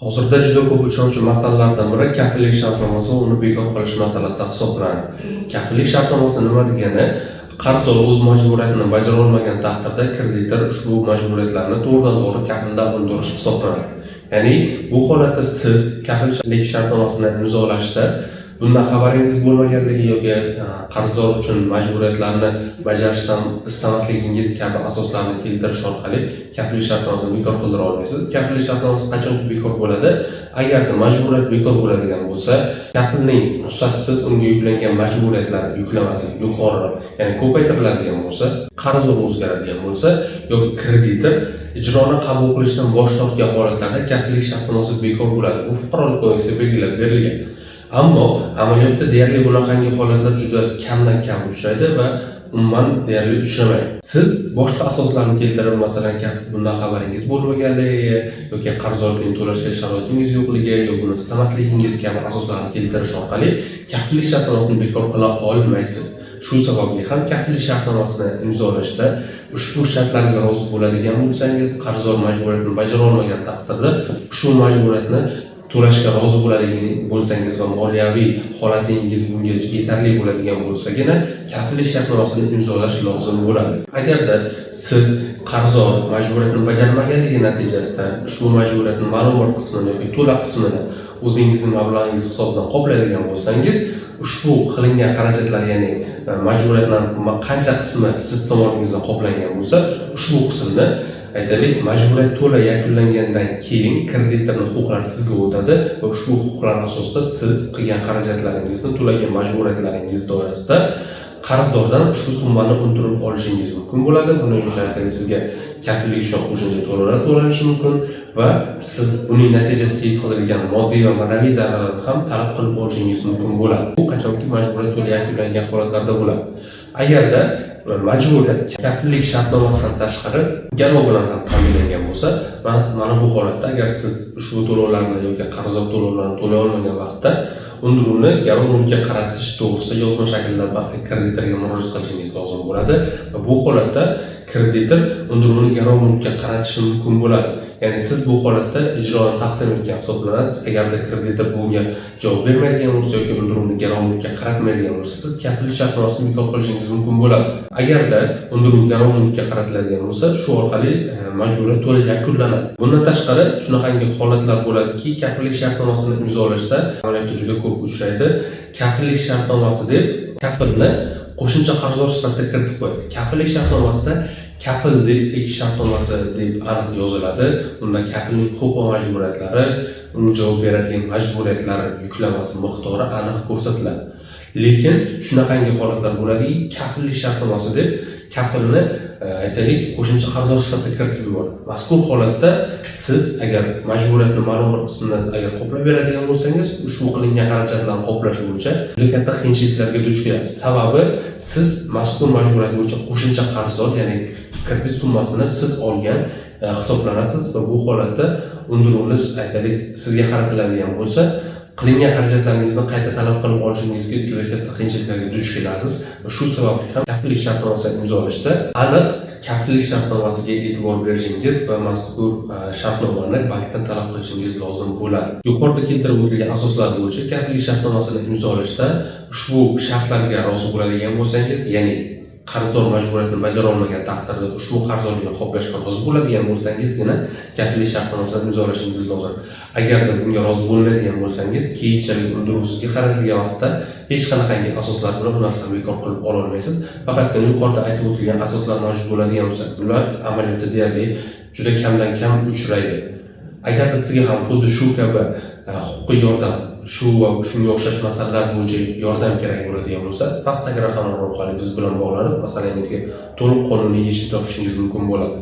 Hozirda juda ko'p uchrashuvchi masalalardan biri kafillik shartnomasi va uni bekor qilish masalasi hisoblanadi. Kafillik shartnomasi nima degani? Qarzdor o'z majburiyatini bajara olmagan taqdirda kreditor ushbu majburiyatlarni to'g'ridan-to'g'ri kafildan undirish hisoblanadi. Ya'ni bu holatda siz kafillik shartnomasini imzolashda bundan xabaringiz bo'lmaganligi yoki qarzdor uchun majburiyatlarni bajarishdan istamasligingiz kabi asoslarni keltirish orqali kafillik shartnomasini bekor qildira olmaysiz. Kafillik shartnomasi qachon bekor bo'ladi? Agarda majburiyat bekor bo'ladigan bo'lsa, kafilning ruxsatisiz unga yuklangan majburiyatlar yuklamasi yuqori, ya'ni ko'paytiriladigan bo'lsa, qarzdor o'zgaradigan bo'lsa yoki kreditor ijroni qabul qilishdan bosh tortgan holatlarda kafillik shartnomasi bekor bo'ladi. Bu fuqarolik kodeksida belgilab berilgan. Ammo amaliyotda deyarli bunaqangi holatlar juda kamdan kam uchraydi va umuman deyarli uchramaydi. Siz boshqa asoslarni keltirib, masalan, bundan xabaringiz bo'lmaganligi yoki qarzdorlikni to'lashga sharoitingiz yo'qligi yoki buni istamasligingiz kabi asoslarni keltirish orqali kafillik shartnomasini bekor qila olmaysiz. Shu sababli ham kafillik shartnomasini imzolashda ushbu shartlarga rozi bo'ladigan bo'lsangiz, qarzdor majburiyatini bajara olmagan taqdirda ushbu majburiyatni to'lashga rozi bo'ladigan bo'lsangiz va moliyaviy holatingiz bunga yetarli bo'ladigan bo'lsagina kafillik shartnomasini imzolash lozim bo'ladi. Agarda siz qarzdor majburiyatni bajarmaganligi natijasida ushbu majburiyatning ma'lum bir qismini yoki to'la qismini o'zingizning mablag'ingiz hisobidan qoplaydigan bo'lsangiz, ushbu qilingan xarajatlar, ya'ni majburiyatlarning qancha qismi siz tomoningizdan qoplangan bo'lsa, ushbu qismni aytaylik, majburiyat to'la yakunlangandan keyin kreditorning huquqlari sizga o'tadi va ushbu huquqlar asosida siz qilgan xarajatlaringizni to'lagan majburiyatlaringiz doirasida qarzdordan ushbu summani undirib olishingiz mumkin bo'ladi. Buning uchun sizga kafillik uchun qo'shimcha to'lovlar to'lanishi mumkin va siz buning natijasida yetkazilgan moddiy va ma'naviy zararlarni ham talab qilib olishingiz mumkin bo'ladi. Bu qachonki majburiyat to'la yakunlangan holatlarda bo'ladi. Agarda majburiyat kafillik shartnomasidan tashqari garov bilan ham ta'minlangan bo'lsa, mana bu holatda agar siz ushbu to'lovlarni yoki qarzdor to'lovlarni to'lay olmagan vaqtda undiruvni garov mulkka qaratish to'g'risida yozma shaklda kreditorga murojaat qilishingiz lozim bo'ladi va bu holatda kreditor undiruvni garov mulkka qaratishi mumkin bo'ladi. Ya'ni siz bu holatda ijroni taqdim etgan hisoblanasiz. Agarda kreditor bunga javob bermaydigan bo'lsa yoki undiruvni garov mulkka qaratmaydigan bo'lsa, siz kafillik shartnomasini bekor qilishingiz mumkin bo'ladi. Agarda undiruv garov mulkka qaratiladigan bo'lsa, shu orqali majburiyat to'la yakunlanadi. Bundan tashqari shunaqangi holatlar bo'ladiki, kafillik shartnomasini imzolashda amaliyotda juda ko'p uchraydi. Kafillik shartnomasi deb kafilni qo'shimcha qarzdor sifatida kiritib qo'yadi. Kafillik shartnomasida kafillik shartnomasi deb aniq yoziladi. Unda kafilning huquq va majburiyatlari, unga javob beradigan majburiyatlar yuklamasi miqdori aniq ko'rsatiladi. Lekin shunaqangi holatlar bo'ladiki, kafillik shartnomasi deb kafilni aytaylik qo'shimcha qarzdor sifatida kiritib yuboradi. Mazkur holatda siz agar majburiyatni ma'lum bir qismini agar qoplab beradigan bo'lsangiz, ushbu qilingan xarajatlarni qoplash bo'yicha juda katta qiyinchiliklarga duch kelasiz. Sababi siz mazkur majburiyat bo'yicha qo'shimcha qarzdor, ya'ni kredit summasini siz olgan hisoblanasiz va bu holatda undiruvni aytaylik sizga qaratiladigan bo'lsa, qilingan xarajatlaringizni qayta talab qilib olishingizga juda katta qiyinchiliklarga duch kelasiz va shu sababli ham kafillik shartnomasini imzolashda aniq kafillik shartnomasiga e'tibor berishingiz va mazkur shartnomani bankdan talab qilishingiz lozim bo'ladi. Yuqorida keltirib o'tilgan asoslar bo'yicha kafillik shartnomasini imzolashda ushbu shartlarga rozi bo'ladigan bo'lsangiz, ya'ni qarzdor majburiyatni bajara olmagan taqdirda ushbu qarzdorlikni qoplashga rozi bo'ladigan bo'lsangizgina kafillik shartnomasini imzolashingiz lozim. Agarda bunga rozi bo'lmaydigan bo'lsangiz, keyinchalik undiruv sizga qaratilgan vaqtda hech qanaqangi asoslar bilan bu narsani bekor qilib ola olmaysiz. Faqatgina yuqorida aytib o'tilgan asoslar mavjud bo'ladigan bo'lsa, bular amaliyotda deyarli juda kamdan kam uchraydi. Agarda sizga ham xuddi shu kabi huquqiy yordam, shu va shunga o'xshash masalalar bo'yicha yordam kerak bo'ladigan bo'lsa, pastdagi raqamlar orqali biz bilan bog'lanib, masalangizga to'liq qonuniy yechim topishingiz mumkin bo'ladi.